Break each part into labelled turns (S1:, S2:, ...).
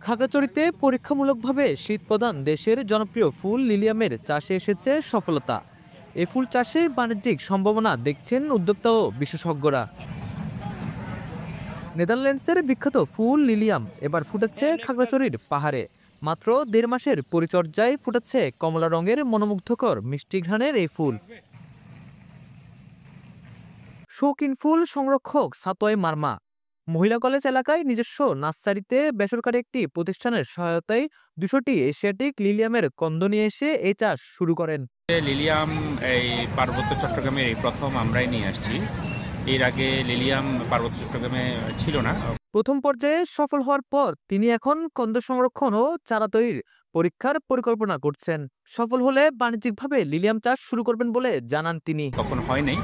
S1: খাগড়াছড়িতে পরীক্ষামূলকভাবে শীতপ্রধান দেশের জনপ্রিয় ফুল লিলিয়ামের চাষে এসেছে সফলতা। এ ফুল চাষে বাণিজ্যিক সম্ভাবনা দেখছেন উদ্যোক্তা ও বিশেষজ্ঞরা। নেদারল্যান্ডসের বিখ্যাত ফুল লিলিয়াম এবার ফুটেছে খাগড়াছড়ির পাহাড়ে। মাত্র ১.৫ মাসের পরিচর্যায় ফুটেছে কমলা রঙের মনোমুগ্ধকর মিষ্টি ঘ্রাণের এই ফুল। শৌখিন ফুল সংরক্ষক সাতোয় মারমা মহিলা কলেজ এলাকায় নিজস্ব নার্সারিতে বেসরকারি একটি প্রতিষ্ঠানের সহায়তায় ২০০টি এশিয়াটিক লিলিয়ামের কন্দ নিয়ে এসে এই চাষ শুরু করেন।
S2: লিলিয়াম এই পার্বত্য চট্টগ্রামে এই প্রথম আমরাই নিয়ে আসছি। এর আগে লিলিয়াম পার্বত্য চট্টগ্রামে ছিল না।
S1: প্রথম পর্যায়ে সফল হওয়ার পর তিনি এখন কন্দ সংরক্ষণ ও চারা তৈরির পরীক্ষার পরিকল্পনা করছেন। সফল হলে বাণিজ্যিকভাবে লিলিয়াম চাষ শুরু করবেন বলে জানান তিনি।
S2: কখনো হয় নাই।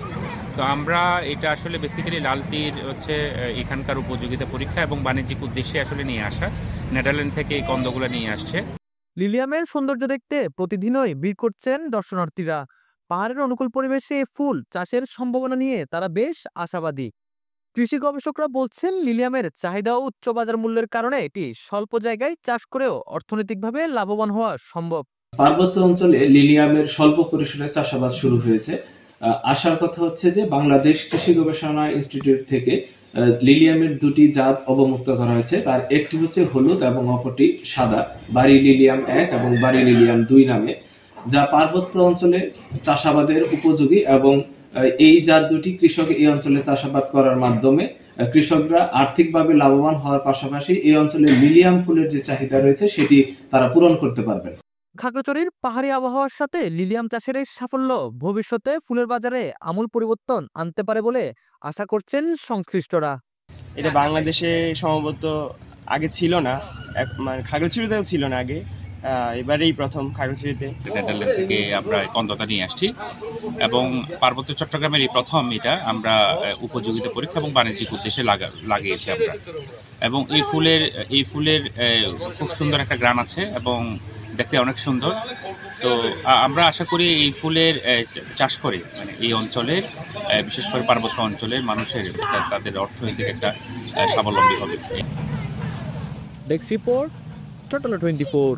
S2: তো আমরা এটা আসলে বেসিক্যালি লালতির হচ্ছে এখানকার উপযোগিতা পরীক্ষা এবং বাণিজ্যিক উদ্দেশ্যে আসলে নিয়ে আসা। নেদারল্যান্ড থেকে এই কন্দগুলো নিয়ে আসছে।
S1: লিলিয়ামের সৌন্দর্য দেখতে প্রতিদিনই ভিড় করছেন দর্শনার্থীরা। পাহাড়ের অনুকূল পরিবেশে এই ফুল চাষের সম্ভাবনা নিয়ে তারা বেশ আশাবাদী। কৃষি গবেষকরা বলছেন লিলিয়ামের চাহিদা ও উচ্চ বাজার মূল্যের কারণে এটি স্বল্প জায়গায় চাষ করেও অর্থনৈতিকভাবে লাভবান হওয়া সম্ভব।
S3: পার্বত্য অঞ্চলে লিলিয়ামের স্বল্প পরিসরে চাষাবাদ শুরু হয়েছে। আশার কথা হচ্ছে যে বাংলাদেশ কৃষি গবেষণা ইনস্টিটিউট থেকে লিলিয়ামের দুটি জাত অবমুক্ত করা হয়েছে। তার একটি হচ্ছে হলুদ এবং অপরটি সাদা, বাড়ি লিলিয়াম 1 এবং বাড়ি লিলিয়াম 2 নামে, যা পার্বত্য অঞ্চলে চাষাবাদের উপযোগী এবং এই জাত দুটি কৃষক এই অঞ্চলে চাষাবাদ করার মাধ্যমে কৃষকরা আর্থিকভাবে লাভবান হওয়ার পাশাপাশি এই অঞ্চলে লিলিয়াম ফুলের যে চাহিদা রয়েছে সেটি তারা পূরণ করতে পারবেন।
S1: খাগড়াছড়ির পাহাড়ি আবহাওয়ার সাথে লিলিয়াম চাষের এই সাফল্য ভবিষ্যতে ফুলের বাজারে আমূল পরিবর্তন আনতে পারে বলে আশা করছেন সংশ্লিষ্টরা।
S4: এটা বাংলাদেশে সম্ভবত আগে ছিল না, মানে খাগড়াছড়িতেও ছিল না আগে, এবারেই প্রথম খাগড়াছড়িতে।
S2: নেদারল্যান্ড থেকে আমরা কন্দটা নিয়ে আসছি এবং পার্বত্য চট্টগ্রামের এই প্রথম এটা আমরা উপযোগিতা পরীক্ষা এবং বাণিজ্যিক উদ্দেশ্যে লাগিয়েছি আমরা। এবং এই ফুলের খুব সুন্দর একটা গ্রান আছে এবং দেখতে অনেক সুন্দর। তো আমরা আশা করি এই ফুলের চাষ করে মানে এই অঞ্চলের বিশেষ করে পার্বত্য অঞ্চলের মানুষের তাদের অর্থনৈতিক একটা স্বাবলম্বী হবে।
S1: Desk report, total 24।